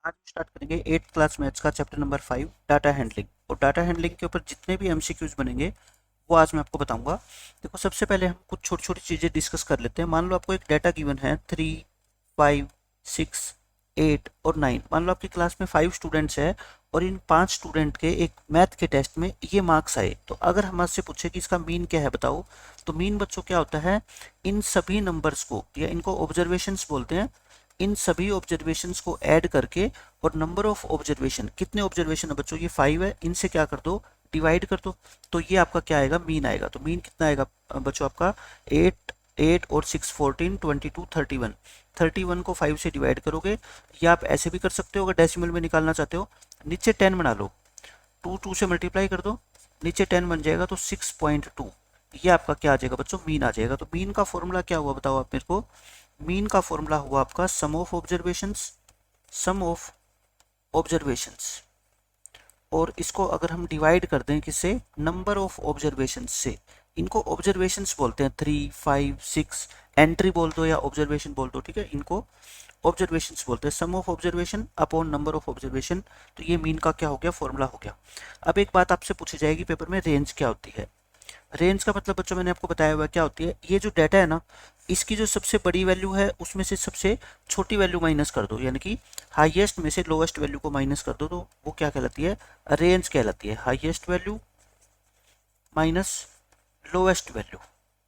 आज स्टार्ट करेंगे 8th class maths का चैप्टर नंबर 5 डाटा हैंडलिंग। और डाटा हैंडलिंग के ऊपर जितने भी एमसीक्यूज बनेंगे वो आज मैं आपको बताऊंगा। देखो, सबसे पहले हम कुछ छोटी छोटी चीज़ें डिस्कस कर लेते हैं। मान लो आपको एक डाटा गिवन है 3, 5, 6, 8 और 9। मान लो आपकी क्लास में 5 स्टूडेंट्स है और इन 5 स्टूडेंट के एक मैथ के टेस्ट में ये मार्क्स आए। तो अगर हम आपसे पूछे कि इसका मीन क्या है बताओ, तो मीन बच्चों क्या होता है, इन सभी नंबर्स को या इनको ऑब्जर्वेशंस बोलते हैं, इन सभी ऑब्जर्वेशंस को ऐड करके और नंबर ऑफ ऑब्जर्वेशन, कितने ऑब्जर्वेशन है बच्चों, ये 5 है, इनसे क्या कर दो, डिवाइड कर दो। तो ये आपका क्या आएगा, मीन आएगा। तो मीन कितना आएगा बच्चों आपका 8, 8 और 6 14, 22, 31। 31 को 5 से डिवाइड करोगे, या आप ऐसे भी कर सकते हो अगर डेसिमल में निकालना चाहते हो, नीचे 10 बना लो, 2 से मल्टीप्लाई कर दो, नीचे 10 बन जाएगा तो 6.2। ये आपका क्या आ जाएगा बच्चों, मीन आ जाएगा। तो मीन का फॉर्मूला क्या हुआ बताओ आप मेरे को। मीन का फॉर्मूला हुआ आपका sum of observations, sum of observations, और इसको अगर हम डिवाइड कर दें किससे, नंबर ऑफ ऑब्जर्वेशंस से। इनको ऑब्जर्वेशंस बोलते हैं, 3, 5, 6, एंट्री बोल दो या ऑब्जर्वेशन बोल दो, ठीक है, इनको ऑब्जर्वेशंस बोलते हैं। Sum of observation upon number of observation. तो ये मीन का क्या हो गया, फॉर्मूला हो गया। अब एक बात आपसे पूछी जाएगी पेपर में, रेंज क्या होती है। रेंज का मतलब बच्चों मैंने आपको बताया हुआ क्या होती है, ये जो डाटा है ना, इसकी जो सबसे बड़ी वैल्यू है उसमें से सबसे छोटी वैल्यू माइनस कर दो, यानी कि हाईएस्ट में से लोएस्ट वैल्यू को माइनस कर दो, तो वो क्या कहलाती है, रेंज कहलाती है। Highest value minus lowest value,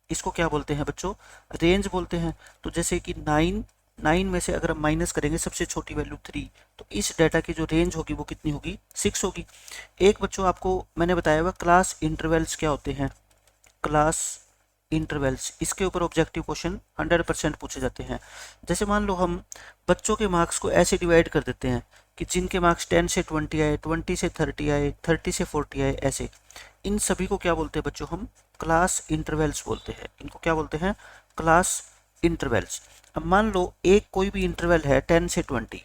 इसको क्या बोलते हैं बच्चों, रेंज बोलते हैं। तो जैसे कि 9 में से अगर हम माइनस करेंगे सबसे छोटी वैल्यू 3, तो इस डाटा की जो रेंज होगी वो कितनी होगी, 6 होगी। एक बच्चों आपको मैंने बताया हुआ क्लास इंटरवल्स क्या होते हैं, क्लास इंटरवल्स, इसके ऊपर ऑब्जेक्टिव क्वेश्चन 100% पूछे जाते हैं। जैसे मान लो हम बच्चों के मार्क्स को ऐसे डिवाइड कर देते हैं कि जिनके मार्क्स 10 से 20 आए, 20 से 30 आए, 30 से 40 आए, ऐसे इन सभी को क्या बोलते हैं बच्चों, हम क्लास इंटरवल्स बोलते हैं। इनको क्या बोलते हैं, क्लास इंटरवल्स। अब मान लो एक कोई भी इंटरवल है 10 से 20,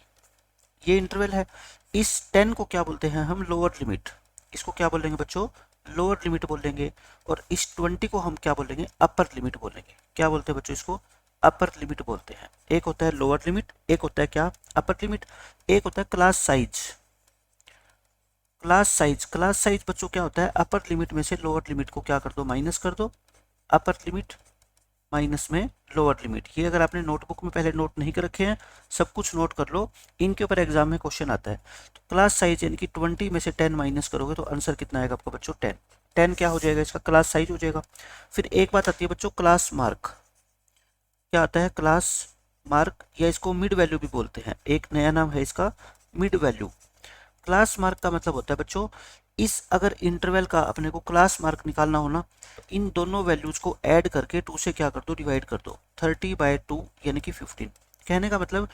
ये इंटरवल है, इस 10 को क्या बोलते हैं हम, लोअर लिमिट। इसको क्या बोलेंगे बच्चों, लोअर लिमिट बोलेंगे। और इस 20 को हम क्या बोलेंगे, अपर लिमिट बोलेंगे। क्या बोलते हैं बच्चों इसको, अपर लिमिट बोलते हैं। एक होता है लोअर लिमिट, एक होता है क्या, अपर लिमिट। एक होता है class size. Class size, class size बच्चों क्या होता है, अपर लिमिट में से लोअर लिमिट को क्या कर दो, माइनस कर दो, अपर लिमिट माइनस में लोअर लिमिट। ये अगर आपने नोटबुक में पहले नोट नहीं कर रखे हैं, सब कुछ नोट कर लो, इनके ऊपर एग्जाम में क्वेश्चन आता है। तो क्लास साइज यानी कि 20 में से 10 माइनस करोगे तो आंसर कितना आएगा आपका बच्चों, 10। 10 क्या हो जाएगा, इसका क्लास साइज हो जाएगा। फिर एक बात आती है बच्चों, क्लास मार्क। क्या आता है, क्लास मार्क, या इसको मिड वैल्यू भी बोलते हैं, एक नया नाम है इसका, मिड वैल्यू। क्लास मार्क का मतलब होता है बच्चों, इस अगर इंटरवल का अपने को क्लास मार्क निकालना हो ना, तो इन दोनों वैल्यूज को ऐड करके 2 से क्या कर दो, डिवाइड कर दो। 30/2 यानी कि 15। कहने का मतलब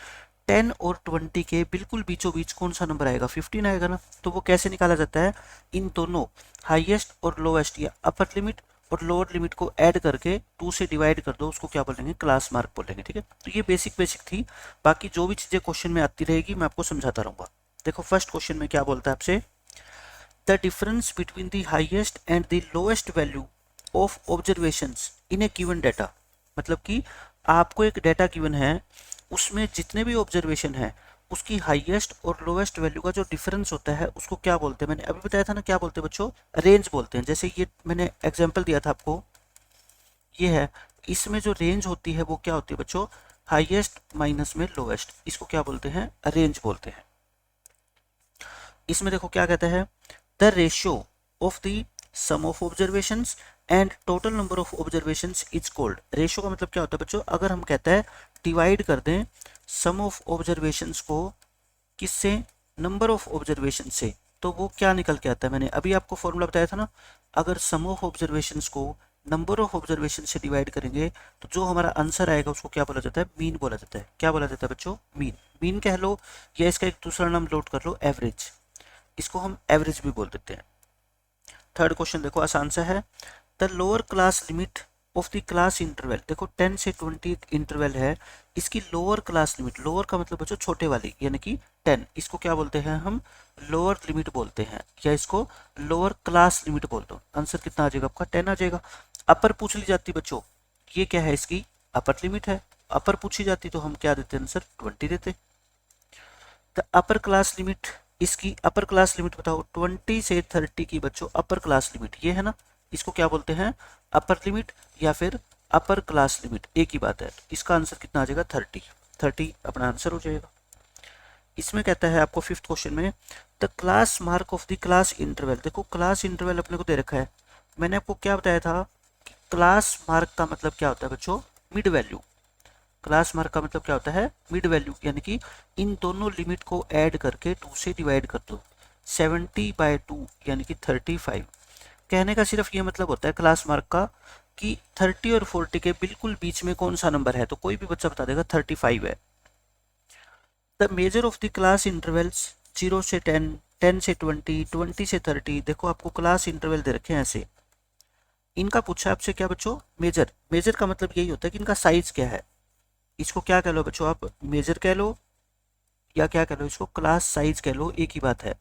10 और 20 के बिल्कुल बीचों बीच कौन सा नंबर आएगा, 15 आएगा ना। तो वो कैसे निकाला जाता है, इन दोनों हाईएस्ट और लोएस्ट या अपर लिमिट और लोअर लिमिट को ऐड करके 2 से डिवाइड कर दो, उसको क्या बोलेंगे, क्लास मार्क बोलेंगे। ठीक है, तो ये बेसिक बेसिक थी। बाकी जो भी चीज़ें क्वेश्चन में आती रहेगी मैं आपको समझाता रहूँगा। देखो फर्स्ट क्वेश्चन में क्या बोलता है आपसे, the difference between the highest and the lowest value of observations in A given data. मतलब कि आपको एक डाटा गिवन है, उसमें जितने भी ऑब्जर्वेशन है उसकी हाईएस्ट और लोएस्ट वैल्यू का जो डिफरेंस होता है उसको क्या बोलते हैं, मैंने अभी बताया था ना, क्या बोलते हैं बच्चों, रेंज बोलते हैं। जैसे ये मैंने एग्जांपल दिया था आपको, ये है, इसमें जो रेंज होती है वो क्या होती है बच्चों, हाईएस्ट माइनस में लोएस्ट, इसको क्या बोलते हैं, रेंज बोलते हैं। इसमें देखो क्या कहता है, the ratio of the sum of observations and total number of observations is called. Ratio का मतलब क्या होता है बच्चों, अगर हम कहते हैं डिवाइड कर दें सम ऑफ ऑब्जर्वेशंस को किससे, नंबर ऑफ ऑब्जर्वेशन से, तो वो क्या निकल के आता है, मैंने अभी आपको फॉर्मूला बताया था ना। अगर सम ऑफ ऑब्जर्वेशंस को नंबर ऑफ ऑब्जर्वेशन से डिवाइड करेंगे तो जो हमारा आंसर आएगा उसको क्या बोला जाता है, मीन बोला जाता है। क्या बोला जाता है बच्चों, मीन। मीन कह लो या इसका एक दूसरा नाम नोट कर लो, एवरेज। इसको हम एवरेज भी बोल देते हैं। थर्ड क्वेश्चन देखो, आसान सा है, the lower class limit of the class interval. देखो 10 से 20 इंटरवल है, इसकी लोअर क्लास लिमिट, लोअर का मतलब बच्चों छोटे वाली, यानी कि 10, इसको क्या बोलते हैं हम, लोअर लिमिट बोलते हैं, या इसको लोअर क्लास लिमिट बोल दो। आंसर कितना आ जाएगा आपका, 10 आ जाएगा। अपर पूछ ली जाती बच्चों, ये क्या है, इसकी अपर लिमिट है, अपर पूछी जाती तो हम क्या देते आंसर, 20 देते। द अपर क्लास लिमिट, इसकी अपर क्लास लिमिट बताओ 20 से 30 की बच्चों अपर क्लास लिमिट ये है ना, इसको क्या बोलते हैं, अपर लिमिट या फिर अपर क्लास लिमिट, एक ही बात है। इसका आंसर कितना आ जाएगा 30 अपना आंसर हो जाएगा। इसमें कहता है आपको फिफ्थ क्वेश्चन में the class mark of the class interval. देखो क्लास इंटरवल अपने को दे रखा है, मैंने आपको क्या बताया था कि क्लास मार्क का मतलब क्या होता है बच्चों, मिड वैल्यू। क्लास मार्क का मतलब क्या होता है, मिड वैल्यू, यानी कि इन दोनों लिमिट को ऐड करके 2 से डिवाइड कर दो, 70/2 यानी कि 35। कहने का सिर्फ ये मतलब होता है क्लास मार्क का कि 30 और 40 के बिल्कुल बीच में कौन सा नंबर है, तो कोई भी बच्चा बता देगा 35 है। The measure of the class intervals 0 से 10, 10 से 20, 20 से 30। देखो आपको क्लास इंटरवल दे रखे हैं ऐसे, इनका पूछा आपसे क्या बच्चों, मेजर। मेजर का मतलब यही होता है कि इनका साइज क्या है। इसको क्या कह लो बच्चों आप, मेजर कह लो या क्या कह लो, इसको क्लास साइज कह लो, एक ही बात है।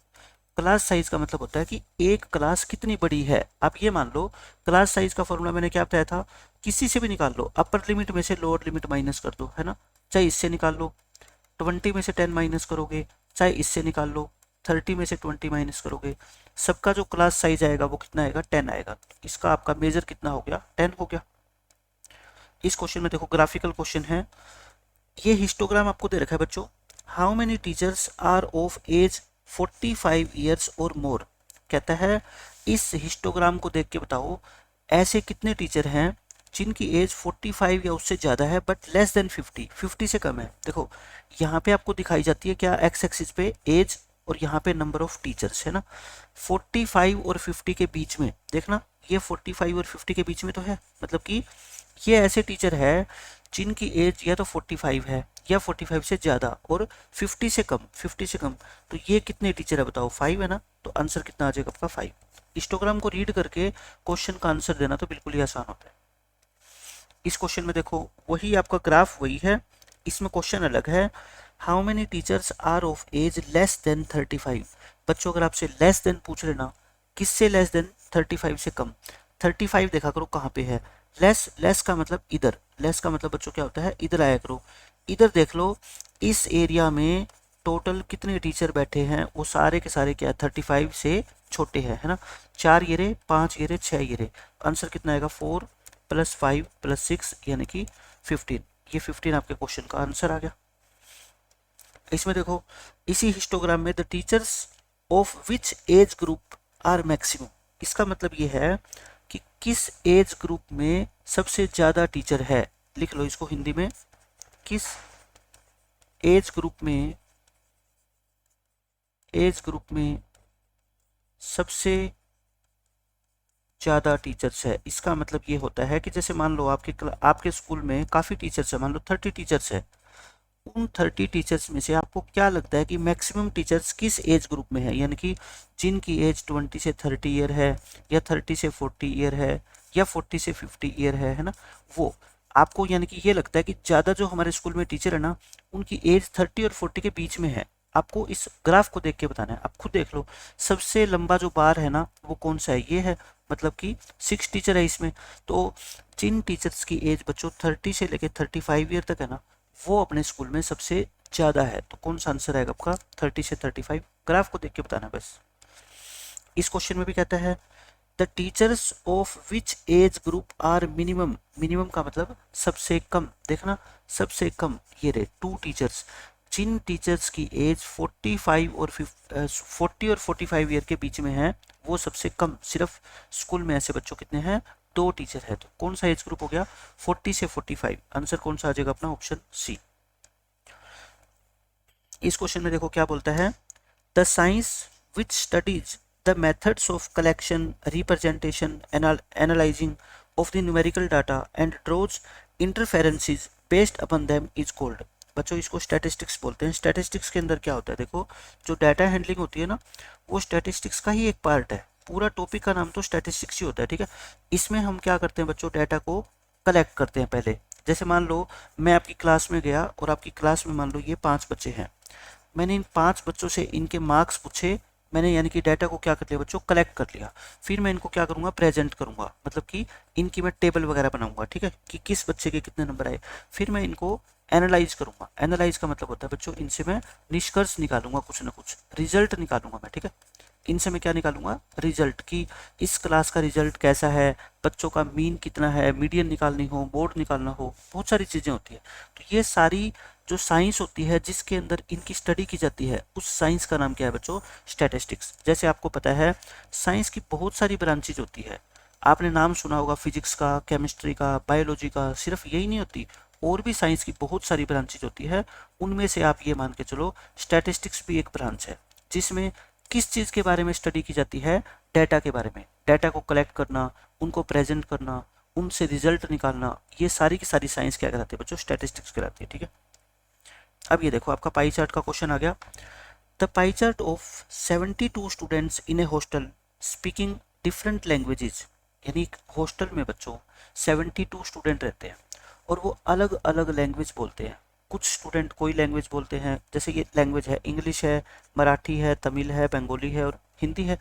क्लास साइज का मतलब होता है कि एक क्लास कितनी बड़ी है। आप ये मान लो क्लास साइज का फॉर्मूला मैंने क्या बताया था, किसी से भी निकाल लो, अपर लिमिट में से लोअर लिमिट माइनस कर दो, है ना, चाहे इससे निकाल लो, 20 में से 10 माइनस करोगे, चाहे इससे निकाल लो, 30 में से 20 माइनस करोगे, सबका जो क्लास साइज आएगा वो कितना आएगा, 10 आएगा। इसका आपका मेजर कितना हो गया, 10 हो गया। इस क्वेश्चन में देखो ग्राफिकल क्वेश्चन है, ये हिस्टोग्राम आपको दे रखा है बच्चों। How many teachers are of age 45 years और मोर। कहता है इस हिस्टोग्राम को देख के बताओ ऐसे कितने टीचर हैं जिनकी एज 45 या उससे ज़्यादा है बट लेस देन 50 से कम है। देखो यहाँ पे आपको दिखाई जाती है क्या, एक्स एक्सिस पे एज और यहाँ पे नंबर ऑफ टीचर्स है ना, 45 और 50 के बीच में देखना, ये 45 और 50 के बीच में तो है, मतलब कि ये ऐसे टीचर है जिनकी एज या तो 45 है या 45 से ज़्यादा और 50 से कम, 50 से कम। तो ये कितने टीचर है बताओ, 5 है ना, तो आंसर कितना आ जाएगा आपका 5। हिस्टोग्राम को रीड करके क्वेश्चन का आंसर देना तो बिल्कुल ही आसान होता है। इस क्वेश्चन में देखो वही आपका ग्राफ वही है, इसमें क्वेश्चन अलग है। How many teachers are of age less than 35। बच्चों अगर आपसे लेस देन पूछ लेना, किससे लेस देन, 35 से कम। 35 देखा करो कहाँ पे है, लेस, लेस का मतलब इधर, लेस का मतलब बच्चों क्या होता है, इधर आया करो, इधर देख लो इस एरिया में टोटल कितने टीचर बैठे हैं, वो सारे के सारे क्या है, 35 से छोटे हैं, है ना, 4 ये रे, 5 ये रे, 6 ये रे। आंसर कितना आएगा, 4 + 5 + 6 यानी कि 15। ये 15 आपके क्वेश्चन का आंसर आ गया। इसमें देखो इसी हिस्टोग्राम में the teachers of which age group are maximum. इसका मतलब ये है कि किस एज ग्रुप में सबसे ज़्यादा टीचर है। लिख लो इसको हिंदी में, किस एज ग्रुप में सबसे ज़्यादा टीचर्स है। इसका मतलब ये होता है कि जैसे मान लो आपके स्कूल में काफ़ी टीचर्स है, मान लो 30 टीचर्स है, उन 30 टीचर्स में से आपको क्या लगता है कि मैक्सिमम टीचर्स किस एज ग्रुप में है, यानी कि जिनकी एज 20 से 30 ईयर है या 30 से 40 ईयर है या 40 से 50 ईयर है ना, वो आपको यानी कि ये लगता है कि ज़्यादा जो हमारे स्कूल में टीचर है ना उनकी एज 30 और 40 के बीच में है। आपको इस ग्राफ को देख के बताना है, आप खुद देख लो सबसे लंबा जो बार है ना वो कौन सा है, ये है, मतलब कि 6 टीचर है इसमें। तो जिन टीचर्स की एज बच्चों 30 से लेकर 35 ईयर तक है ना, वो अपने स्कूल में सबसे ज़्यादा है। तो कौन सा आंसर आएगा आपका, 30 से 35। ग्राफ को देख के बताना बस। इस क्वेश्चन में भी कहता है the teachers of which age group are minimum. Minimum का मतलब सबसे कम, देखना सबसे कम ये रहे 2 टीचर्स, जिन टीचर्स की एज 45 और 40 और 45 ईयर के बीच में है वो सबसे कम। सिर्फ स्कूल में ऐसे बच्चों कितने हैं, 2 टीचर है। तो कौन सा एज ग्रुप हो गया, 40 से 45। आंसर कौन सा आ जाएगा अपना, ऑप्शन सी। इस क्वेश्चन में देखो क्या बोलता है, the science which studies the methods of collection, representation, analysing of the numerical data and draws interferences based upon them is called. बच्चों इसको स्टैटिस्टिक्स बोलते हैं। स्टैटिस्टिक्स के अंदर क्या होता है, देखो जो डाटा हैंडलिंग होती है ना वो स्टैटिस्टिक्स का ही एक पार्ट है। पूरा टॉपिक का नाम तो स्टैटिस्टिक्स ही होता है, ठीक है। इसमें हम क्या करते हैं बच्चों, डाटा को कलेक्ट करते हैं पहले। जैसे मान लो मैं आपकी क्लास में गया और आपकी क्लास में मान लो ये 5 बच्चे हैं, मैंने इन 5 बच्चों से इनके मार्क्स पूछे, मैंने यानी कि डाटा को क्या कर लिया बच्चों, कलेक्ट कर लिया। फिर मैं इनको क्या करूँगा, प्रेजेंट करूँगा, मतलब कि इनकी मैं टेबल वगैरह बनाऊँगा, ठीक है, कि किस बच्चे के कितने नंबर आए। फिर मैं इनको एनालाइज करूंगा। एनालाइज का मतलब होता है बच्चों इनसे मैं निष्कर्ष निकालूंगा, कुछ ना कुछ रिजल्ट निकालूंगा मैं, ठीक है। इनसे मैं क्या निकालूंगा, रिजल्ट, की इस क्लास का रिजल्ट कैसा है, बच्चों का मीन कितना है, मीडियन निकालनी हो, बोर्ड निकालना हो, बहुत सारी चीज़ें होती है। तो ये सारी जो साइंस होती है जिसके अंदर इनकी स्टडी की जाती है, उस साइंस का नाम क्या है बच्चों, स्टैटिस्टिक्स। जैसे आपको पता है साइंस की बहुत सारी ब्रांचेज होती है, आपने नाम सुना होगा फिजिक्स का, केमिस्ट्री का, बायोलॉजी का, सिर्फ यही नहीं होती, और भी साइंस की बहुत सारी ब्रांचेज होती है। उनमें से आप ये मान के चलो स्टैटिस्टिक्स भी एक ब्रांच है, जिसमें किस चीज़ के बारे में स्टडी की जाती है, डाटा के बारे में, डाटा को कलेक्ट करना, उनको प्रेजेंट करना, उनसे रिजल्ट निकालना, ये सारी की सारी साइंस क्या कहलाती है बच्चों, स्टैटिस्टिक्स कहलाती है, ठीक है। अब ये देखो आपका पाई चार्ट का क्वेश्चन आ गया। The pie chart of 72 students in A hostel speaking different languages, यानी हॉस्टल में बच्चों 72 स्टूडेंट रहते हैं और वो अलग अलग लैंग्वेज बोलते हैं। कुछ स्टूडेंट कोई लैंग्वेज बोलते हैं, जैसे ये लैंग्वेज है इंग्लिश है, मराठी है, तमिल है, बंगाली है और हिंदी है।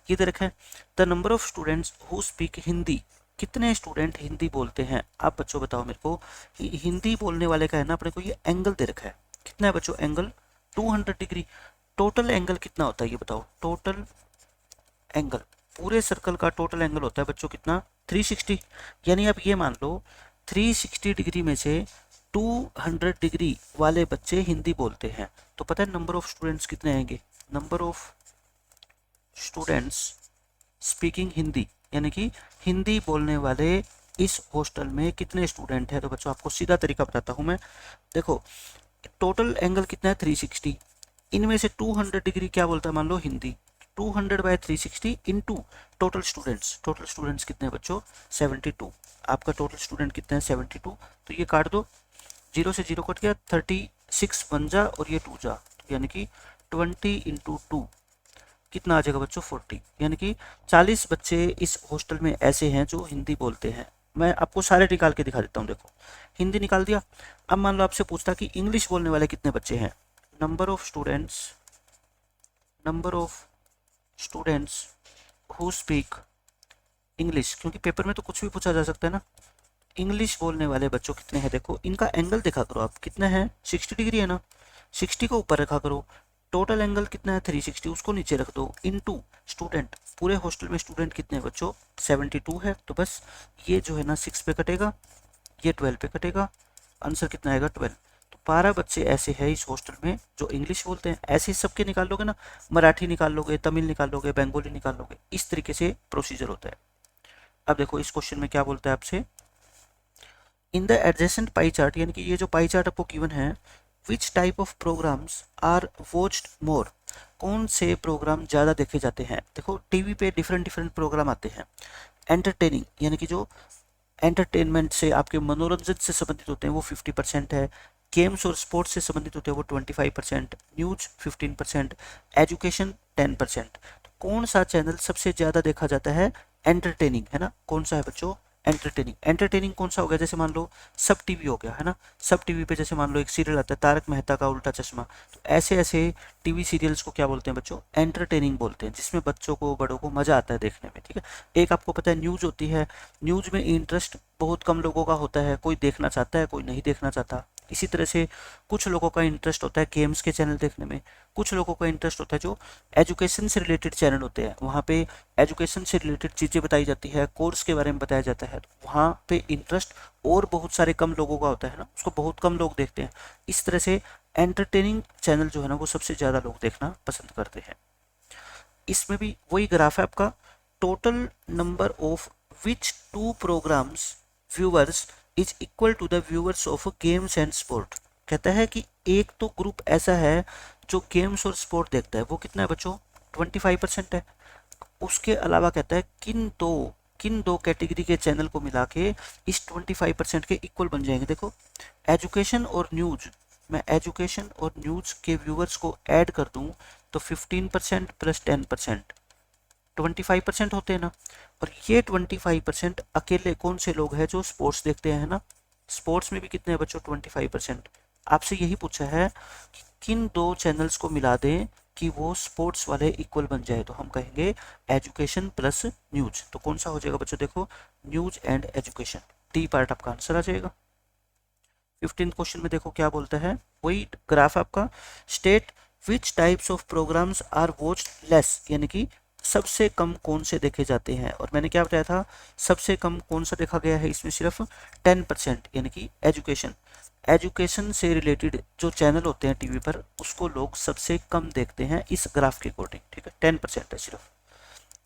ये दे रखा है the number of students who speak Hindi, कितने स्टूडेंट हिंदी बोलते हैं। आप बच्चों बताओ मेरे को, हिंदी बोलने वाले का है ना अपने को ये एंगल दे रखा है, कितना है बच्चों एंगल, 200 डिग्री। टोटल एंगल कितना होता है ये बताओ, टोटल एंगल, पूरे सर्कल का टोटल एंगल होता है बच्चों कितना, 360। यानी आप ये मान लो 360 डिग्री में से 200 डिग्री वाले बच्चे हिंदी बोलते हैं, तो पता है नंबर ऑफ स्टूडेंट्स कितने आएंगे, number of students speaking Hindi, यानी कि हिंदी बोलने वाले इस हॉस्टल में कितने स्टूडेंट हैं। तो बच्चों आपको सीधा तरीका बताता हूं मैं, देखो टोटल एंगल कितना है 360, इनमें से 200 डिग्री क्या बोलता है मान लो Hindi, 200 by 360 into total students, total students कितने हैं बच्चों 72, आपका टोटल स्टूडेंट कितने हैं 72, तो ये काट दो, जीरो से जीरो कट गया, 36 बन जा और ये 2 जा, तो यानी कि 20 इंटू 2 कितना आ जाएगा बच्चों 40, यानी कि 40 बच्चे इस हॉस्टल में ऐसे हैं जो हिंदी बोलते हैं। मैं आपको सारे निकाल के दिखा देता हूँ, देखो हिंदी निकाल दिया। अब मान लो आपसे पूछता कि इंग्लिश बोलने वाले कितने बच्चे हैं, number of students, number of students who speak English, क्योंकि पेपर में तो कुछ भी पूछा जा सकता है ना। इंग्लिश बोलने वाले बच्चों कितने हैं, देखो इनका एंगल देखा करो आप, कितना है 60 डिग्री है ना, 60 को ऊपर रखा करो, टोटल एंगल कितना है 360, उसको नीचे रख दो, इनटू स्टूडेंट, पूरे हॉस्टल में स्टूडेंट कितने हैं बच्चों 72 है, तो बस ये जो है ना 6 पे कटेगा, ये 12 पे कटेगा, आंसर कितना आएगा 12। तो 12 बच्चे ऐसे हैं इस हॉस्टल में जो इंग्लिश बोलते हैं, ऐसे ही सबके निकाल लोगे ना, मराठी निकाल लोगे, तमिल निकाल लोगे, बंगाली निकाल लोगे, इस तरीके से प्रोसीजर होता है। अब देखो इस क्वेश्चन में क्या बोलता है आपसे, in the adjacent pie chart, यानी कि ये जो पाई चार्ट आपको गिवन है, which type of programmes are watched more, कौन से प्रोग्राम ज़्यादा देखे जाते हैं। देखो टीवी पे डिफरेंट डिफरेंट प्रोग्राम आते हैं, एंटरटेनिंग यानी कि जो एंटरटेनमेंट से आपके मनोरंजन से संबंधित होते हैं वो 50% है, गेम्स और स्पोर्ट्स से संबंधित होते हैं वो 25%, न्यूज 15%, एजुकेशन 10%। तो कौन सा चैनल सबसे ज़्यादा देखा जाता है, एंटरटेनिंग है ना, कौन सा है बच्चों एंटरटेनिंग। एंटरटेनिंग कौन सा हो गया, जैसे मान लो सब टीवी हो गया है ना, सब टीवी पे जैसे मान लो एक सीरियल आता है तारक मेहता का उल्टा चश्मा, तो ऐसे ऐसे टीवी सीरियल्स को क्या बोलते हैं बच्चों, एंटरटेनिंग बोलते हैं, जिसमें बच्चों को बड़ों को मजा आता है देखने में, ठीक है। एक आपको पता है न्यूज होती है, न्यूज में इंटरेस्ट बहुत कम लोगों का होता है, कोई देखना चाहता है कोई नहीं देखना चाहता। इसी तरह से कुछ लोगों का इंटरेस्ट होता है गेम्स के चैनल देखने में, कुछ लोगों का इंटरेस्ट होता है जो एजुकेशन से रिलेटेड चैनल होते हैं, वहाँ पे एजुकेशन से रिलेटेड चीज़ें बताई जाती है, कोर्स के बारे में बताया जाता है, तो वहाँ पे इंटरेस्ट और बहुत सारे कम लोगों का होता है ना, उसको बहुत कम लोग देखते हैं। इस तरह से एंटरटेनिंग चैनल जो है ना वो सबसे ज़्यादा लोग देखना पसंद करते हैं। इसमें भी वही ग्राफ है आपका, total number of which two programmes viewers is equal to the viewers of games and sport. कहता है कि एक तो ग्रुप ऐसा है जो गेम्स और स्पोर्ट देखता है, वो कितना है बच्चों 25% है। उसके अलावा कहता है किन दो कैटेगरी के चैनल को मिला के इस 25% के इक्वल बन जाएंगे। देखो एजुकेशन और न्यूज, मैं एजुकेशन और न्यूज के व्यूअर्स को ऐड कर दूं तो 15% प्लस 10% 25% होते हैं ना, और ये 25% अकेले कौन से लोग हैं जो स्पोर्ट्स देखते हैं ना, स्पोर्ट्स में भी कितने हैं बच्चों 25%। आपसे यही पूछा है कि किन दो चैनल्स को मिला दें कि वो स्पोर्ट्स वाले इक्वल बन जाए, तो हम कहेंगे एजुकेशन प्लस न्यूज। तो कौन सा हो जाएगा बच्चों, देखो news and education, D part आपका आंसर आ जाएगा। 15 क्वेश्चन में देखो क्या बोलता है, वही ग्राफ आपका, state which types of programmes are watched less, यानी कि सबसे कम कौन से देखे जाते हैं। और मैंने क्या बताया था, सबसे कम कौन सा देखा गया है इसमें, सिर्फ 10%, यानी कि एजुकेशन। एजुकेशन से रिलेटेड जो चैनल होते हैं टीवी पर, उसको लोग सबसे कम देखते हैं इस ग्राफ के अकॉर्डिंग, ठीक है, 10% है सिर्फ।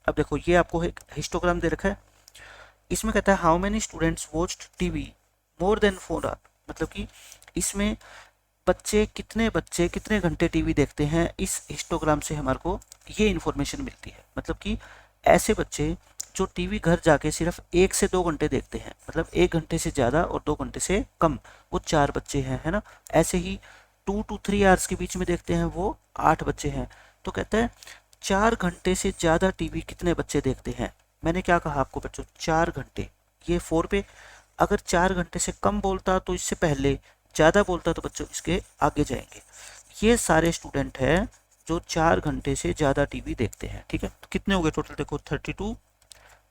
अब देखो ये आपको एक हिस्टोग्राम दे रखा है, इसमें कहता है how many students watched TV more than 4 hour, मतलब कि इसमें बच्चे कितने घंटे टीवी देखते हैं, इस हिस्टोग्राम से हमारे को ये इन्फॉर्मेशन मिलती है। मतलब कि ऐसे बच्चे जो टीवी घर जाके सिर्फ 1 से 2 घंटे देखते हैं, मतलब 1 घंटे से ज़्यादा और 2 घंटे से कम, वो 4 बच्चे हैं, है ना। ऐसे ही 2 to 3 आवर्स के बीच में देखते हैं, वो 8 बच्चे हैं। तो कहता है 4 घंटे से ज़्यादा टीवी कितने बच्चे देखते हैं। मैंने क्या कहा आपको बच्चों, 4 घंटे, ये 4 पे, अगर 4 घंटे से कम बोलता तो इससे पहले, ज़्यादा बोलता तो बच्चों इसके आगे जाएंगे। ये सारे स्टूडेंट हैं जो 4 घंटे से ज़्यादा टीवी देखते हैं, ठीक है। तो कितने हो गए टोटल, देखो 32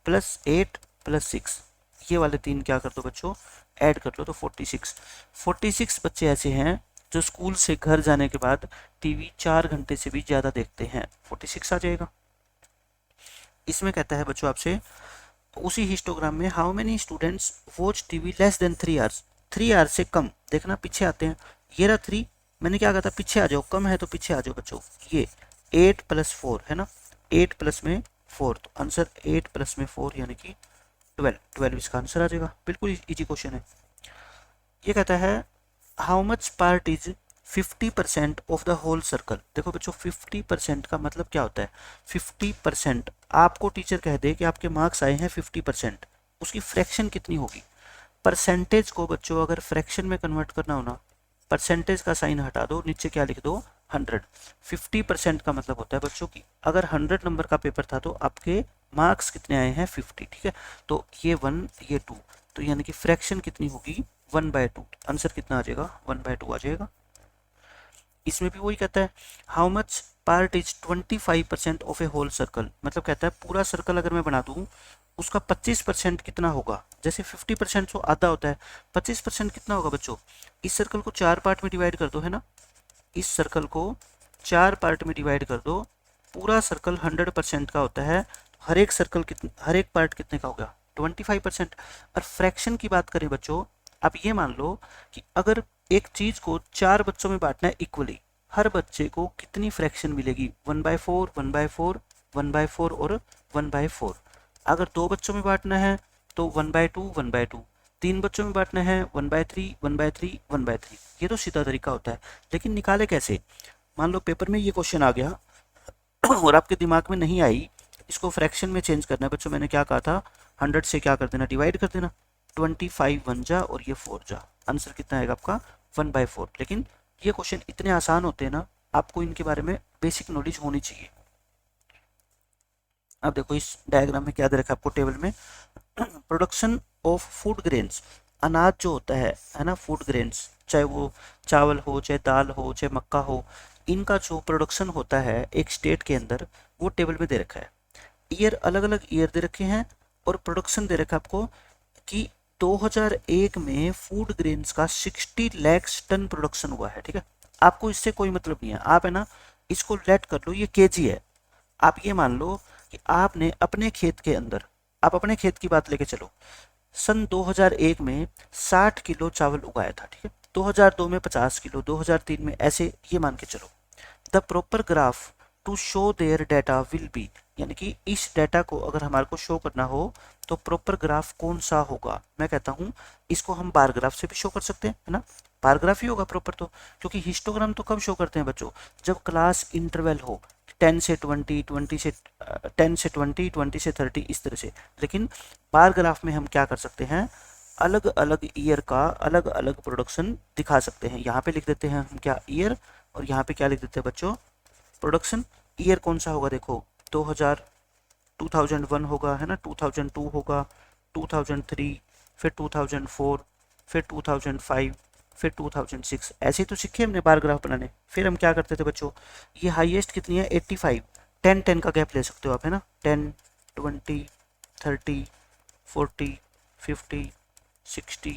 + 8 + 6, ये वाले 3 क्या कर दो बच्चों, ऐड कर लो तो 46। 46 बच्चे ऐसे हैं जो स्कूल से घर जाने के बाद टीवी 4 घंटे से भी ज़्यादा देखते हैं, 46 आ जाएगा। इसमें कहता है बच्चों आपसे, उसी हिस्टोग्राम में how many students watch TV less than 3 hours, 3 hours से कम देखना, पीछे आते हैं, ये रहा 3, मैंने क्या कहा था, पीछे आ जाओ, कम है तो पीछे आ जाओ बच्चों। ये 8 + 4 है ना, 8 + में 4, तो आंसर 8 + में 4 यानी कि 12 इसका आंसर आ जाएगा। बिल्कुल इजी क्वेश्चन है। ये कहता है how much part is 50% of the whole circle. देखो बच्चों 50% का मतलब क्या होता है, 50%, आपको टीचर कह दे कि आपके मार्क्स आए हैं 50%, उसकी फ्रैक्शन कितनी होगी। परसेंटेज को बच्चों अगर फ्रैक्शन में कन्वर्ट करना हो ना, परसेंटेज का साइन हटा दो, नीचे क्या लिख दो, 100। 50% का मतलब होता है बच्चों की, अगर 100 नंबर का पेपर था तो आपके मार्क्स कितने आए हैं, 50, ठीक है। तो ये 1 ये 2, तो यानी कि फ्रैक्शन कितनी होगी, 1/2। आंसर कितना आ जाएगा, 1/2 आ जाएगा। इसमें भी वही कहता है how much part is 25% of a whole circle, मतलब कहता है पूरा सर्कल अगर मैं बना दूं, उसका 25% कितना होगा। जैसे 50% तो आधा होता है, 25% कितना होगा बच्चों, इस सर्कल को 4 पार्ट में डिवाइड कर दो, है ना, इस सर्कल को 4 पार्ट में डिवाइड कर दो, पूरा सर्कल 100% का होता है, हर एक सर्कल कितने, हर एक पार्ट कितने का होगा, 25%। और फ्रैक्शन की बात करें बच्चों, आप ये मान लो कि अगर एक चीज को 4 बच्चों में बांटना है इक्वली, हर बच्चे को कितनी फ्रैक्शन मिलेगी, 1/4 1/4 1/4 और 1/4। अगर 2 बच्चों में बांटना है तो 1/2 1/2, 3 बच्चों में बांटना है 1/3 1/3 1/3। ये तो सीधा तरीका होता है, लेकिन निकाले कैसे। मान लो पेपर में ये क्वेश्चन आ गया और आपके दिमाग में नहीं आई, इसको फ्रैक्शन में चेंज करना है बच्चों, मैंने क्या कहा था, 100 से क्या कर देना, डिवाइड कर देना, 25 1 जा और ये 4 जा, आंसर कितना आएगा आपका, 1/4। लेकिन ये क्वेश्चन इतने आसान होते हैं ना, आपको इनके बारे में बेसिक नॉलेज होनी चाहिए। अब देखो इस डायग्राम में क्या दे रखा है आपको टेबल में, प्रोडक्शन ऑफ फूड ग्रेन्स, अनाज जो होता है ना, फूड ग्रेन्स, चाहे वो चावल हो, चाहे दाल हो, चाहे मक्का हो, इनका जो प्रोडक्शन होता है एक स्टेट के अंदर, वो टेबल में दे रखा है। ईयर अलग अलग ईयर दे रखे हैं और प्रोडक्शन दे रखा है आपको कि 2001 में फूड ग्रेन्स का 60 लाख टन प्रोडक्शन हुआ है, ठीक है। आपको इससे कोई मतलब नहीं है, आप है ना इसको लेट कर लो, ये केजी है। आप ये मान लो कि आपने अपने खेत के अंदर, आप अपने खेत की बात लेके चलो, सन 2001 में 60 किलो चावल उगाया था, ठीक है, 2002 में 50 किलो, 2003 में, ऐसे ये मान के चलो। The proper graph to show their data will be, यानी कि इस डाटा को अगर हमारे को शो करना हो तो प्रॉपर ग्राफ कौन सा होगा। मैं कहता हूँ इसको हम बार ग्राफ से भी शो कर सकते हैं, है ना, बार ग्राफ ही होगा प्रॉपर तो, क्योंकि हिस्टोग्राम तो कब शो करते हैं बच्चों, जब क्लास इंटरवल हो, 10 से 20 20 से 10 से 20 20 से 30 इस तरह से। लेकिन बार ग्राफ में हम क्या कर सकते हैं, अलग अलग ईयर का अलग अलग प्रोडक्शन दिखा सकते हैं। यहाँ पे लिख देते हैं हम क्या, ईयर, और यहाँ पे क्या लिख देते हैं बच्चों, प्रोडक्शन। ईयर कौन सा होगा, देखो 2001 होगा, है ना, 2002 होगा, 2003, फिर 2004, फिर 2005, फिर 2006। ऐसे तो सीखे हमने बार ग्राफ बनाने। फिर हम क्या करते थे बच्चों, ये हाईएस्ट कितनी है 85, 10 10 का गैप ले सकते हो आप, है ना, 10 20 30 40 50 60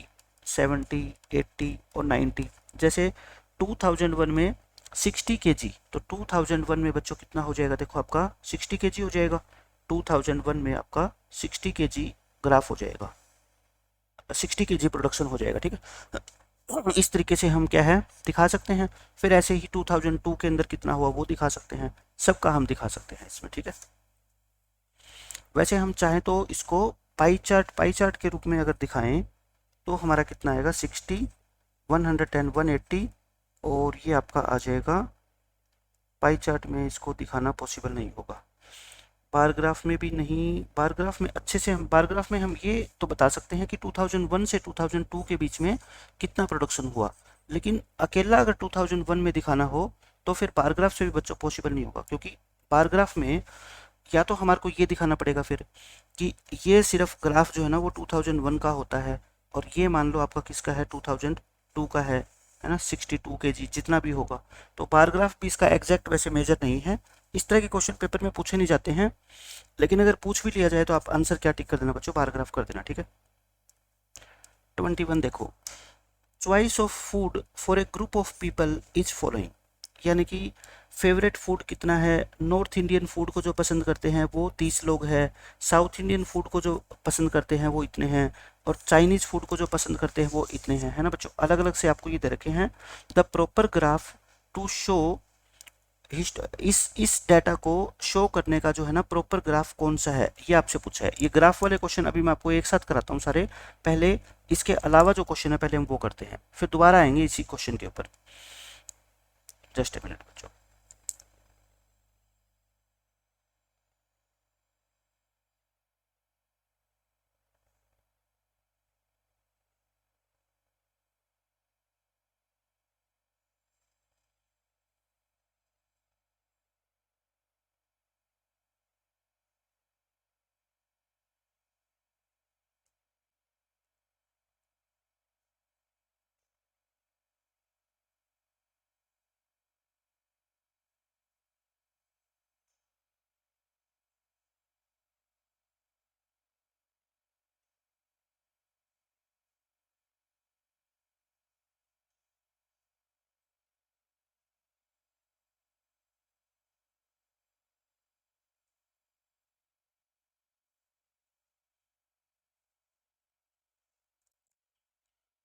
70, 80 और 90। जैसे 2001 में 60 kg, तो 2001 में बच्चों कितना हो जाएगा, देखो आपका 60 kg हो जाएगा। 2001 में आपका 60 kg ग्राफ हो जाएगा, 60 kg प्रोडक्शन हो जाएगा, ठीक है। इस तरीके से हम क्या है दिखा सकते हैं। फिर ऐसे ही 2002 के अंदर कितना हुआ वो दिखा सकते हैं, सबका हम दिखा सकते हैं इसमें, ठीक है। वैसे हम चाहें तो इसको पाई चार्ट के रूप में अगर दिखाएं तो हमारा कितना आएगा 60, 110, 180, और ये आपका आ जाएगा। पाई चार्ट में इसको दिखाना पॉसिबल नहीं होगा, बार ग्राफ में भी नहीं। बार ग्राफ में अच्छे से हम बार ग्राफ में हम ये तो बता सकते हैं कि 2001 से 2002 के बीच में कितना प्रोडक्शन हुआ, लेकिन अकेला अगर 2001 में दिखाना हो तो फिर बार ग्राफ से भी बच्चों पॉसिबल नहीं होगा, क्योंकि बार ग्राफ में या तो हमारे को ये दिखाना पड़ेगा फिर कि ये सिर्फ ग्राफ जो है ना वो 2001 का होता है, और ये मान लो आपका किसका है 2002 का है ना, 62 kg जितना भी होगा। तो बार ग्राफ भी इसका एग्जैक्ट वैसे मेजर नहीं है। इस तरह के क्वेश्चन पेपर में पूछे नहीं जाते हैं, लेकिन अगर पूछ भी लिया जाए तो आप आंसर क्या टिक कर देना बच्चों, बार ग्राफ कर देना, ठीक है। 21 देखो, choice of food for a group of people is following, यानी कि फेवरेट फूड कितना है। नॉर्थ इंडियन फूड को जो पसंद करते हैं वो 30 लोग हैं, साउथ इंडियन फूड को जो पसंद करते हैं वो इतने हैं, और चाइनीज फूड को जो पसंद करते हैं वो इतने हैं, है ना बच्चों। अलग अलग से आपको ये दे रखे हैं। The proper graph to show इस डाटा को शो करने का जो है ना प्रॉपर ग्राफ कौन सा है, ये आपसे पूछा है। ये ग्राफ वाले क्वेश्चन अभी मैं आपको एक साथ कराता हूँ सारे। पहले इसके अलावा जो क्वेश्चन है पहले हम वो करते हैं, फिर दोबारा आएंगे इसी क्वेश्चन के ऊपर। जस्ट ए मिनट बच्चों।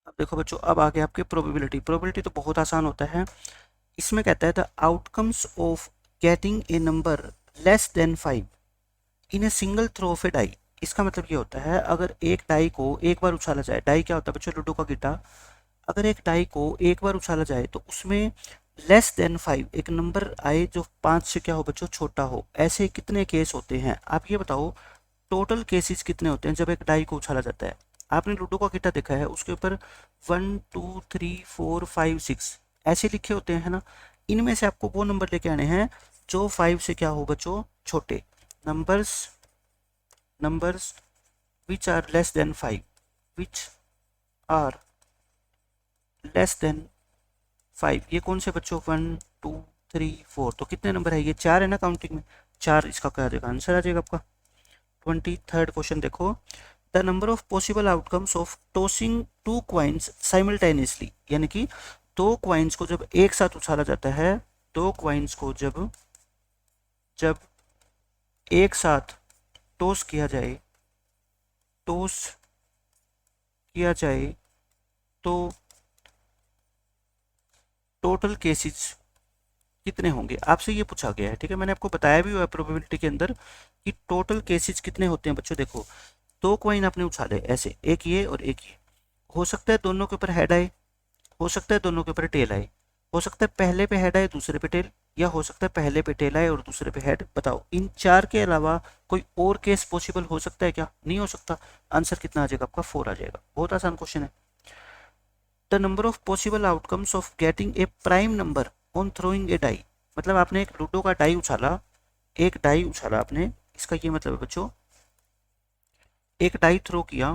अब देखो बच्चों, अब आगे आपके प्रोबेबिलिटी। प्रोबेबिलिटी तो बहुत आसान होता है। इसमें कहता है the outcomes of getting a number less than 5 in a single throw of a die. इसका मतलब ये होता है अगर एक डाई को एक बार उछाला जाए, डाई क्या होता है बच्चों, लूडो का गिट्टा। अगर एक डाई को एक बार उछाला जाए तो उसमें लेस देन 5 एक नंबर आए जो 5 से क्या हो बच्चों, छोटा हो। ऐसे कितने केस होते हैं आप ये बताओ, टोटल केसेस कितने होते हैं जब एक डाई को उछाला जाता है। आपने लूडो का गिट्टा देखा है, उसके ऊपर 1 2 3 4 5 6 ऐसे लिखे होते हैं, है ना। इनमें से आपको वो नंबर लेके आने हैं जो 5 से क्या हो बच्चों, छोटे। Numbers numbers which are less than 5, which are less than 5, ये कौन से बच्चों, 1 2 3 4, तो कितने नंबर है, ये 4 है ना काउंटिंग में, 4 इसका क्या आ जाएगा, आंसर आ जाएगा आपका। 23rd क्वेश्चन देखो, the number of possible outcomes of tossing two coins simultaneously, यानी कि दो क्वाइंस को जब एक साथ उछाला जाता है, दो क्वाइंस को जब जब एक साथ टॉस किया जाए, टॉस किया जाए तो टोटल केसेस कितने होंगे, आपसे ये पूछा गया है, ठीक है। मैंने आपको बताया भी हुआ है प्रोबेबिलिटी के अंदर कि टोटल केसेस कितने होते हैं बच्चों। देखो दो कॉइन आपने उछाले ऐसे, एक ये और एक ये, हो सकता है दोनों के ऊपर हेड आए, हो सकता है दोनों के ऊपर टेल आए, हो सकता है पहले पे हेड आए दूसरे पे टेल, या हो सकता है पहले पे टेल आए और दूसरे पे हेड। बताओ इन चार के अलावा कोई और केस पॉसिबल हो सकता है क्या, नहीं हो सकता। आंसर कितना आ जाएगा आपका, 4 आ जाएगा। बहुत आसान क्वेश्चन है। The number of possible outcomes of getting a prime number on throwing a die, मतलब आपने एक लूडो का डाई उछाला, एक डाई उछाला आपने, इसका ये मतलब है बच्चों एक डाई थ्रो किया,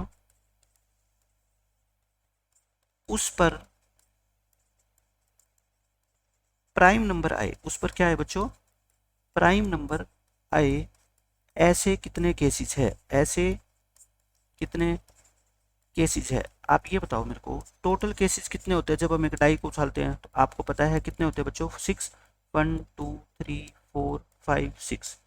उस पर प्राइम नंबर आए, उस पर क्या है बच्चों, प्राइम नंबर आए। ऐसे कितने केसेस है, ऐसे कितने केसेस है। आप ये बताओ मेरे को, टोटल केसेस कितने होते हैं जब हम एक डाई को उछालते हैं? तो आपको पता है कितने होते हैं बच्चों? 6, 1 2 3 4 5 6,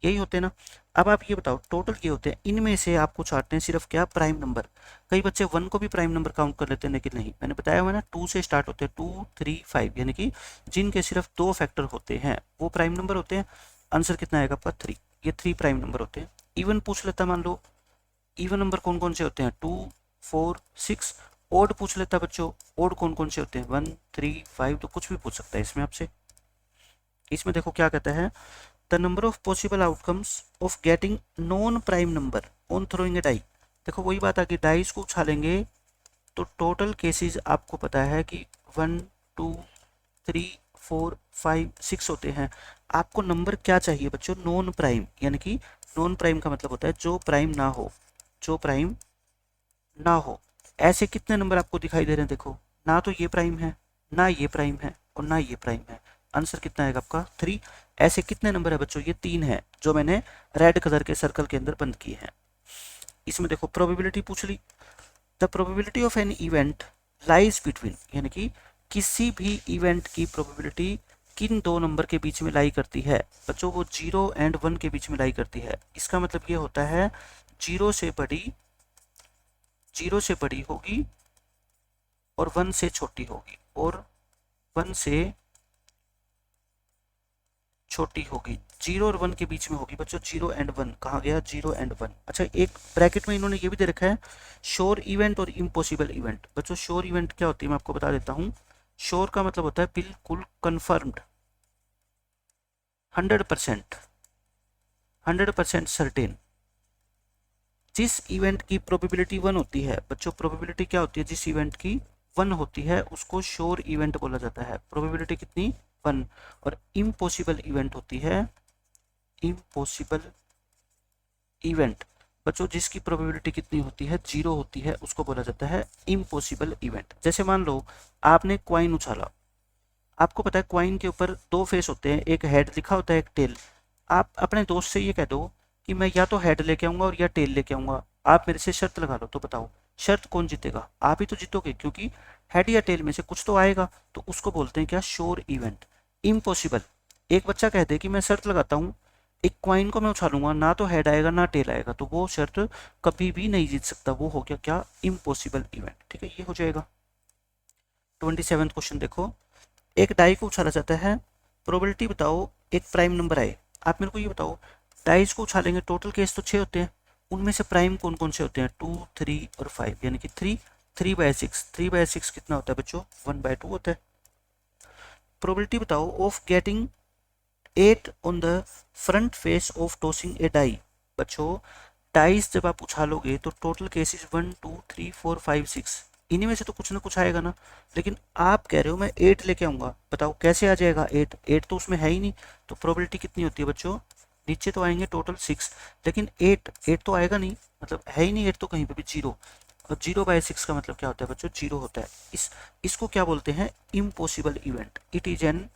यही होते हैं ना। अब आप ये बताओ टोटल ये होते हैं, इनमें से आपको छांटते हैं सिर्फ क्या? Prime number. कई बच्चे 1 को भी प्राइम नंबर काउंट कर लेते हैं, लेकिन नहीं, मैंने बताया हुआ ना 2 से स्टार्ट होते हैं, 2 3 5, यानी कि जिनके सिर्फ 2 फैक्टर होते हैं वो प्राइम नंबर होते हैं। आंसर कितना आएगा आपका? 3। ये 3 प्राइम नंबर होते हैं। इवन पूछ लेता मान लो, इवन नंबर कौन कौन से होते हैं? 2 4 6। ओड पूछ लेता बच्चों, ओड कौन कौन से होते हैं? 1 3 5, तो कुछ भी पूछ सकता है इसमें आपसे। इसमें देखो क्या कहता है, the number of possible outcomes of getting non prime number on throwing a die. देखो वही बात आ गई, डाइस को उछालेंगे तो टोटल केसेस आपको पता है कि 1 2 3 4 5 6 होते हैं। आपको नंबर क्या चाहिए बच्चों? नॉन प्राइम, यानी कि नॉन प्राइम का मतलब होता है जो प्राइम ना हो, जो प्राइम ना हो। ऐसे कितने नंबर आपको दिखाई दे रहे हैं? देखो, ना तो ये प्राइम है, ना ये प्राइम है, और ना ये प्राइम है। आंसर कितना आएगा आपका? 3। ऐसे कितने नंबर है बच्चों? ये 3 है जो मैंने रेड कलर के सर्कल के अंदर बंद किए हैं। इसमें देखो प्रोबेबिलिटी पूछ ली, the probability of an event lies between, यानी कि किसी भी इवेंट की प्रोबेबिलिटी किन दो नंबर के बीच में लाई करती है बच्चों? वो 0 एंड 1 के बीच में लाई करती है। इसका मतलब ये होता है 0 से बड़ी, 0 से बड़ी होगी और 1 से छोटी होगी, और 1 से छोटी होगी। 0 और 1 के बीच में होगी बच्चों। 0 एंड 1 कहाँ गया? 0 एंड 1। अच्छा, एक ब्रैकेट में इन्होंने ये भी दे रखा है, श्योर इवेंट और इम्पॉसिबल इवेंट। बच्चों श्योर इवेंट क्या होती है मैं आपको बता देता हूँ। श्योर का मतलब होता है बिल्कुल कन्फर्म्ड, 100%, 100% सर्टेन। जिस इवेंट की प्रोबेबिलिटी 1 होती है बच्चों, प्रोबेबिलिटी क्या होती है? जिस इवेंट की 1 होती है उसको श्योर इवेंट बोला जाता है। प्रोबेबिलिटी कितनी? 1। और इम्पॉसिबल इवेंट होती है, इम्पॉसिबल इवेंट बच्चों जिसकी प्रोबेबिलिटी कितनी होती है? 0 होती है, उसको बोला जाता है इम्पॉसिबल इवेंट। जैसे मान लो आपने क्वाइन उछाला, आपको पता है क्वाइन के ऊपर 2 फेस होते हैं, एक हेड लिखा होता है, एक टेल। आप अपने दोस्त से ये कह दो कि मैं या तो हेड लेके आऊंगा और या टेल लेके आऊंगा, आप मेरे से शर्त लगा लो, तो बताओ शर्त कौन जीतेगा? आप ही तो जीतोगे, क्योंकि हेड या टेल में से कुछ तो आएगा। तो उसको बोलते हैं क्या? Sure event. इम्पॉसिबल, एक बच्चा कह दे कि मैं शर्त लगाता हूँ एक क्वाइन को मैं उछालूंगा, ना तो हेड आएगा ना टेल आएगा, तो वो शर्त कभी भी नहीं जीत सकता, वो हो गया क्या? Impossible event. ठीक है, ये हो जाएगा। 27वां क्वेश्चन देखो, एक डाई को उछाला जाता है, प्रोबेबिलिटी बताओ एक प्राइम नंबर आए। आप मेरे को ये बताओ, डाइस को उछालेंगे, टोटल केस तो 6 होते हैं, उनमें से प्राइम कौन कौन से होते हैं? 2 3 और 5, यानी कि 3 3/6। 3/6 कितना होता है बच्चों? 1/2 होता है। प्रोबेबिलिटी बताओ of getting 8 on the front face of tossing a die. बच्चों डाइस जब आप उछालोगे तो टोटल केसेस 1 2 3 4 5 6, इन्हीं में से तो कुछ ना कुछ आएगा ना। लेकिन आप कह रहे हो मैं 8 लेके आऊंगा, बताओ कैसे आ जाएगा 8? 8 तो उसमें है ही नहीं, तो प्रोबेबिलिटी कितनी होती है बच्चों? नीचे तो आएंगे टोटल 6, लेकिन 8 तो आएगा नहीं, मतलब है ही नहीं 8 तो कहीं पे भी 0। और 0/6 का मतलब क्या होता है बच्चों? 0 होता है। इसको क्या बोलते हैं? Impossible event. It is an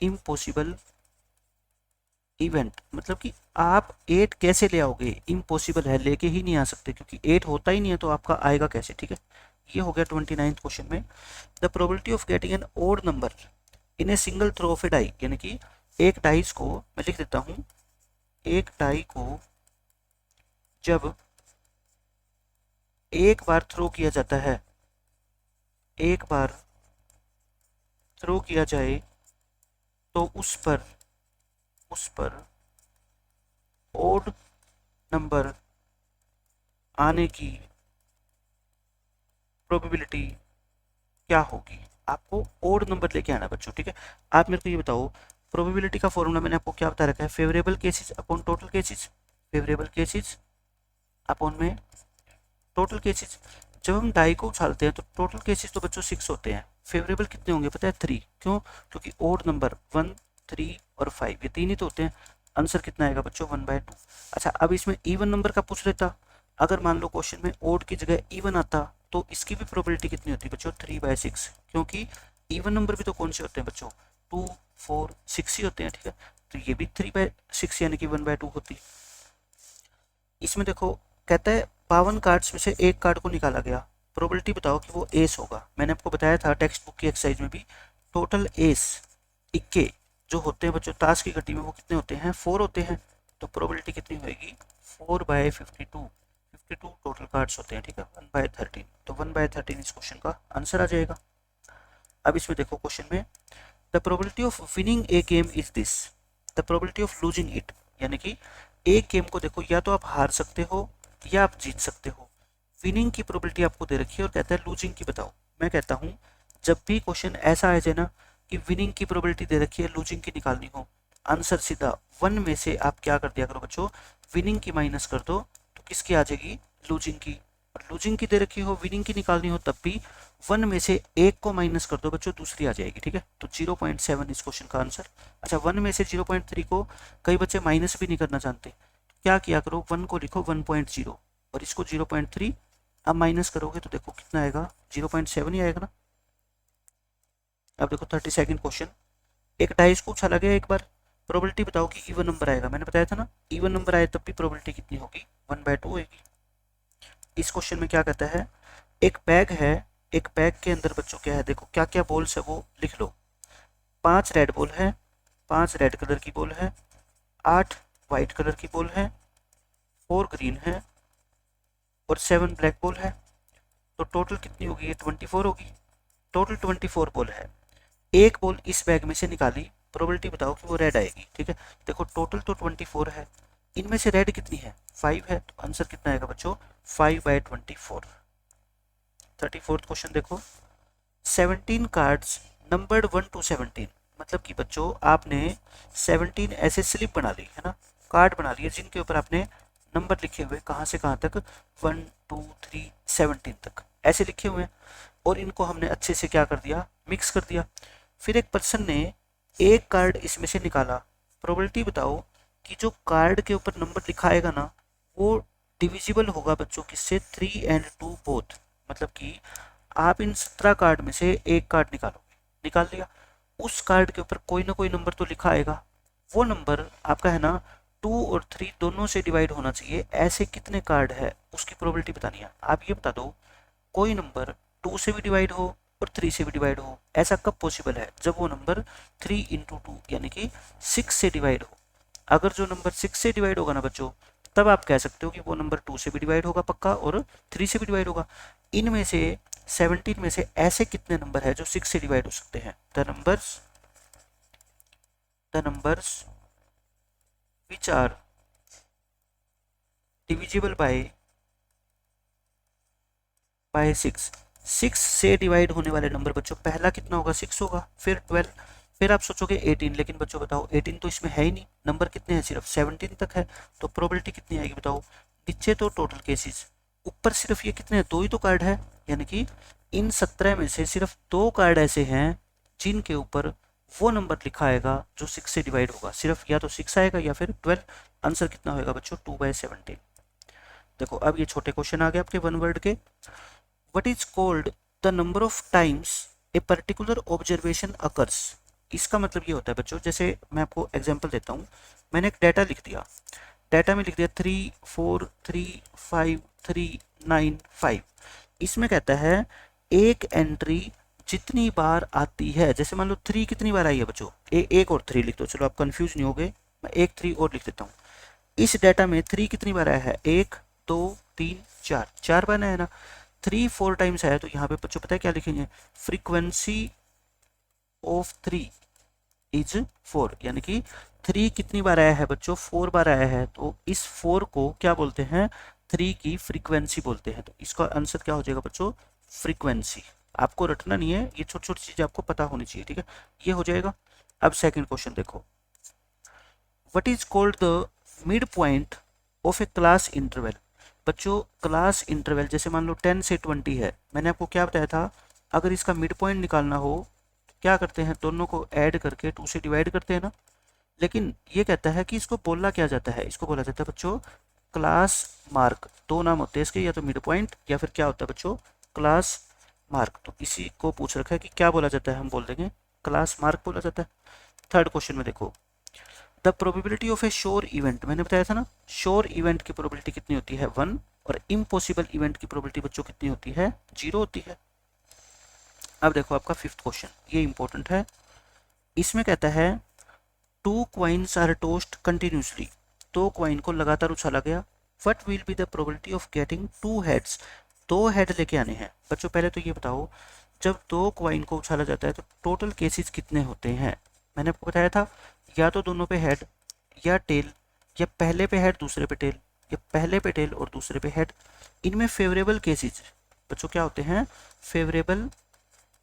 impossible event. मतलब कि आप 8 कैसे ले आओगे? इम्पॉसिबल है, लेके ही नहीं आ सकते, क्योंकि 8 होता ही नहीं है, तो आपका आएगा कैसे? ठीक है, ये हो गया 29वां क्वेश्चन में। The probability of getting an odd number in a single throw of a die, यानी कि एक डाइस को मैं लिख देता हूं, एक डाई को जब एक बार थ्रो किया जाता है, एक बार थ्रो किया जाए तो उस पर ओड नंबर आने की प्रोबेबिलिटी क्या होगी? आपको ओड नंबर लेके आना बच्चों। ठीक है, आप मेरे को ये बताओ, प्रोबेबिलिटी का फॉर्मूला मैंने आपको क्या बता रखा है? Favourable cases upon total cases, favourable cases upon में टोटल केसेस। जब हम डाई को उछालते हैं तो टोटल केसेस तो बच्चों 6 होते हैं, फेवरेबल कितने होंगे पता है? 3। क्यों? क्योंकि ओड नंबर 1 3 और 5, ये 3 ही तो होते हैं। आंसर कितना आएगा बच्चों? 1/2। अच्छा, अब इसमें इवन नंबर का पूछ लेता, अगर मान लो क्वेश्चन में ओड की जगह इवन आता, तो इसकी भी प्रोबेबिलिटी कितनी होती है बच्चों? 3/6, क्योंकि इवन नंबर भी तो कौन से होते हैं बच्चों? 2 4 6 ही होते हैं। ठीक है, तो ये भी 3/6 यानी कि 1/2 होती। इसमें देखो कहता है 52 कार्ड्स में से एक कार्ड को निकाला गया, प्रोबेबिलिटी बताओ कि वो एस होगा। मैंने आपको बताया था टेक्स्ट बुक की एक्सरसाइज में भी, टोटल एस इक्के जो होते हैं बच्चों ताश की घटी में वो कितने होते हैं, 4 होते हैं। तो प्रोबेबिलिटी कितनी होगी, 4/52, 52 टोटल कार्ड्स होते हैं, ठीक है, 1/13। तो 1/13 इस क्वेश्चन का आंसर आ जाएगा। अब इसमें देखो क्वेश्चन में, the probability of winning A game is this, the probability of losing it, यानी कि एक गेम को देखो या तो आप हार सकते हो या आप जीत सकते हो। विनिंग की प्रोबेबिलिटी आपको दे रखी है और कहता है लूजिंग की बताओ। मैं कहता हूँ जब भी क्वेश्चन ऐसा आ जाए ना कि विनिंग की प्रोबेबिलिटी दे रखी है लूजिंग की निकालनी हो, आंसर सीधा 1 में से आप क्या कर दिया करो बच्चों, विनिंग की माइनस कर दो, तो किसकी आ जाएगी, लूजिंग की। और लूजिंग की दे रखी हो विनिंग की निकालनी हो तब भी 1 में से एक को माइनस कर दो बच्चों, दूसरी आ जाएगी, ठीक है। तो 0.7 इस क्वेश्चन का आंसर। अच्छा 1 में से 0.3 को कई बच्चे माइनस भी नहीं करना जानते, क्या किया करो 1 को लिखो 1.0 और इसको 0.3, अब माइनस करोगे तो देखो कितना आएगा, 0.7 ही आएगा ना। अब देखो 32nd क्वेश्चन, एक डाइस को उछाला गया एक बार, प्रोबेबिलिटी बताओ कि इवन नंबर आएगा। मैंने बताया था ना इवन नंबर आए तब भी प्रोबेबिलिटी कितनी होगी, 1/2 होगी। इस क्वेश्चन में क्या कहता है, एक बैग है, एक बैग के अंदर बच्चों क्या है, देखो क्या क्या बॉल्स है वो लिख लो। 5 रेड बॉल है, 5 रेड कलर की बॉल है, 8 वाइट कलर की बॉल है, 4 ग्रीन है और 7 ब्लैक बॉल है। तो टोटल कितनी होगी, ये 24 होगी। टोटल 24 बॉल है, एक बॉल इस बैग में से निकाली, प्रोबेबिलिटी बताओ कि वो रेड आएगी, ठीक है। देखो टोटल तो 24 है, इनमें से रेड कितनी है, 5 है, तो आंसर कितना आएगा बच्चों, 5/24। 34th क्वेश्चन देखो, 17 कार्ड्स नंबर्ड 1 to 17, मतलब कि बच्चों आपने 17 ऐसे स्लिप बना ली है ना, कार्ड बना लिए जिनके ऊपर आपने नंबर लिखे हुए कहाँ से कहाँ तक, 1 2 3 17 तक ऐसे लिखे हुए हैं, और इनको हमने अच्छे से क्या कर दिया, मिक्स कर दिया। फिर एक पर्सन ने एक कार्ड इसमें से निकाला, प्रोबेबिलिटी बताओ कि जो कार्ड के ऊपर नंबर लिखा आएगा ना वो डिविजिबल होगा बच्चों किससे, 3 and 2 बोथ, मतलब कि आप इन 17 कार्ड में से एक कार्ड निकालोगे, निकाल लिया, उस कार्ड के ऊपर कोई ना कोई नंबर तो लिखा आएगा, वो नंबर आपका है ना 2 और 3 दोनों से डिवाइड होना चाहिए। ऐसे कितने कार्ड है उसकी प्रोबेबिलिटी बतानी है। आप ये बता दो कोई नंबर 2 से भी डिवाइड हो और 3 से भी डिवाइड हो, ऐसा कब पॉसिबल है, जब वो नंबर 3 into 2 यानी कि 6 से डिवाइड हो। अगर जो नंबर 6 से डिवाइड होगा ना बच्चों, तब आप कह सकते हो कि वो नंबर 2 से भी डिवाइड होगा पक्का और 3 से भी डिवाइड होगा। इनमें से 17 में से ऐसे कितने नंबर है जो 6 से डिवाइड हो सकते हैं, the numbers which are divisible by 6, 6 से डिवाइड होने वाले नंबर बच्चों, पहला कितना होगा 6 होगा, फिर 12, फिर आप सोचोगे 18, लेकिन बच्चों बताओ 18 तो इसमें है ही नहीं, नंबर कितने हैं, सिर्फ 17 तक है, तो प्रोबेबिलिटी कितनी आएगी बताओ। नीचे तो टोटल केसेस, ऊपर सिर्फ ये कितने हैं, 2 ही तो कार्ड है, यानी कि इन 17 में से सिर्फ 2 कार्ड ऐसे हैं जिनके ऊपर वो नंबर लिखा आएगा जो 6 से डिवाइड होगा, सिर्फ या तो 6 आएगा या फिर 12। आंसर कितना होगा बच्चों, 2/17। देखो अब ये छोटे क्वेश्चन आ गए आपके 1 वर्ड के। What is called the number of times a particular observation occurs? इसका मतलब ये होता है बच्चों, जैसे मैं आपको एग्जांपल देता हूँ, मैंने एक डाटा लिख दिया, डाटा में लिख दिया 3 4 3 5 3 9 5। इसमें कहता है एक एंट्री जितनी बार आती है, जैसे मान लो 3 कितनी बार आई है बच्चों, एक और 3 लिख दो, चलो आप कंफ्यूज नहीं होगे, मैं एक 3 और लिख देता हूँ। इस डाटा में 3 कितनी बार आया है, 1 2 3 4, 4 बार आया ना, 3 4 टाइम्स आया, तो यहाँ पे बच्चों पता है क्या लिखेंगे, फ्रीक्वेंसी ऑफ 3 इज 4, यानी कि 3 कितनी बार आया है बच्चों, 4 बार आया है, तो इस 4 को क्या बोलते हैं, 3 की फ्रीक्वेंसी बोलते हैं। तो इसका आंसर क्या हो जाएगा बच्चों, फ्रीक्वेंसी। आपको रटना नहीं है, ये छोटी छोटी चीजें आपको पता होनी चाहिए, ठीक है, ये हो जाएगा। अब सेकंड क्वेश्चन देखो, what is called the mid point of A class interval. बच्चों क्लास इंटरवल जैसे मान लो 10 से 20 है, मैंने आपको क्या बताया था, अगर इसका मिड पॉइंट निकालना हो तो क्या करते हैं, दोनों को ऐड करके 2 से डिवाइड करते हैं ना। लेकिन ये कहता है कि इसको बोला क्या जाता है, इसको बोला जाता है बच्चों क्लास मार्क। दो नाम होते हैं इसके, या तो मिड पॉइंट या फिर क्या होता है बच्चों, क्लास मार्क। तो इसी को पूछ रखा है कि क्या बोला जाता है, हम बोल देंगे क्लास मार्क बोला जाता है। थर्ड क्वेश्चन में देखो, the probability of A sure event, मैंने बताया था ना श्योर इवेंट की प्रोबेबिलिटी कितनी होती है, 1, और इम्पॉसिबल इवेंट की प्रोबेबिलिटी बच्चों कितनी होती है, 0 होती है। अब देखो आपका फिफ्थ क्वेश्चन, ये इंपॉर्टेंट है। इसमें कहता है 2 coins are tossed continuously, 2 coin को लगातार उछाला गया, what will be the probability of getting 2 heads, 2 head लेके आने हैं। बच्चों पहले तो ये बताओ, जब 2 कॉइन को उछाला जाता है तो टोटल केसेस कितने होते हैं। मैंने आपको बताया था या तो दोनों पे हेड या टेल, या पहले पे हेड दूसरे पे टेल, या पहले पे टेल और दूसरे पे हेड। इनमें फेवरेबल केसेस बच्चों क्या होते हैं, फेवरेबल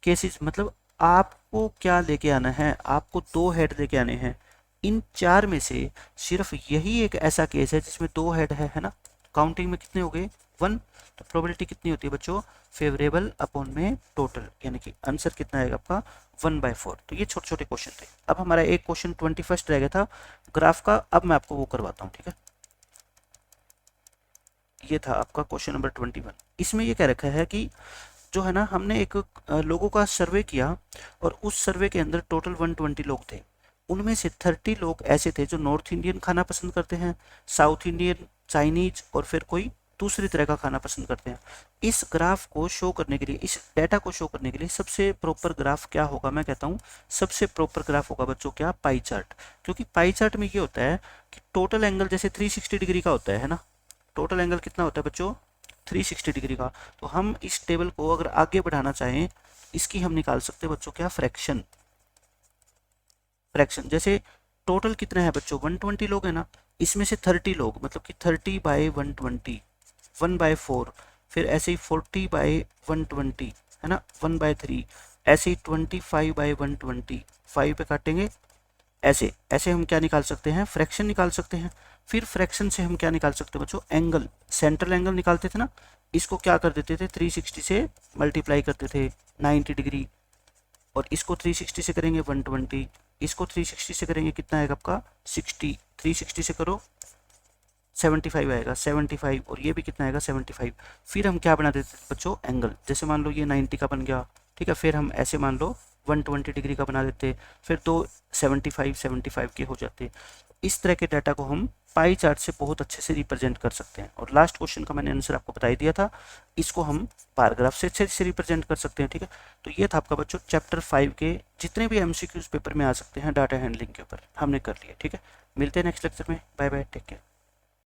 केसेस मतलब आपको क्या लेके आना है, आपको 2 हेड लेके आने हैं। इन 4 में से सिर्फ यही एक ऐसा केस है जिसमें 2 हेड है ना। काउंटिंग में कितने हो गए, 1। तो प्रोबेबिलिटी कितनी होती है बच्चों, फेवरेबल अपॉन में टोटल, यानी कि आंसर कितना आएगा आपका 1/4। तो ये छोटे छोटे क्वेश्चन थे। अब हमारा एक क्वेश्चन 21 रह गया था ग्राफ का, अब मैं आपको वो करवाता हूँ, ठीक है। ये था आपका क्वेश्चन नंबर 21। इसमें ये कह रखा है कि जो है ना, हमने एक लोगों का सर्वे किया और उस सर्वे के अंदर टोटल 120 लोग थे। उनमें से 30 लोग ऐसे थे जो नॉर्थ इंडियन खाना पसंद करते हैं, साउथ इंडियन, चाइनीज और फिर कोई दूसरी तरह का खाना पसंद करते हैं। इस ग्राफ को शो करने के लिए, इस डेटा को शो करने के लिए सबसे प्रॉपर ग्राफ क्या होगा, मैं कहता हूँ सबसे प्रॉपर ग्राफ होगा बच्चों क्या, पाई चार्ट। क्योंकि पाई चार्ट में ये होता है कि टोटल एंगल जैसे 360 डिग्री का होता है ना, टोटल एंगल कितना होता है बच्चों, 360 डिग्री का। तो हम इस टेबल को अगर आगे बढ़ाना चाहें, इसकी हम निकाल सकते हैं बच्चों क्या, फ्रैक्शन। फ्रैक्शन जैसे टोटल कितना है बच्चों, 120 लोग हैं ना, इसमें से 30 लोग मतलब कि 30/120, 1/4, फिर ऐसे ही 40/120 है ना, 1/3, ऐसे ही 25/120, 5 पे काटेंगे, ऐसे ऐसे हम क्या निकाल सकते हैं, फ्रैक्शन निकाल सकते हैं। फिर फ्रैक्शन से हम क्या निकाल सकते हैं बच्चों, एंगल, सेंट्रल एंगल निकालते थे ना, इसको क्या कर देते थे, 360 से मल्टीप्लाई करते थे 90 डिग्री, और इसको 360 से करेंगे 120, इसको 360 से करेंगे कितना आएगा आपका 60, 360 से करो 75 आएगा 75, और ये भी कितना आएगा 75। फिर हम क्या बना देते थे बच्चों, एंगल, जैसे मान लो ये 90 का बन गया, ठीक है, फिर हम ऐसे मान लो 120 डिग्री का बना देते, फिर दो 75 के हो जाते। इस तरह के डाटा को हम पाई चार्ट से बहुत अच्छे से रिप्रेजेंट कर सकते हैं। और लास्ट क्वेश्चन का मैंने आंसर आपको बता ही दिया था, इसको हम बार ग्राफ से अच्छे से रिप्रेजेंट कर सकते हैं, ठीक है। तो ये था आपका बच्चों चैप्टर 5 के जितने भी एमसीक्यूज पेपर में आ सकते हैं डाटा हैंडलिंग के ऊपर, हमने कर लिया, ठीक है। मिलते हैं नेक्स्ट लेक्चर में, बाय बाय, टेक केयर।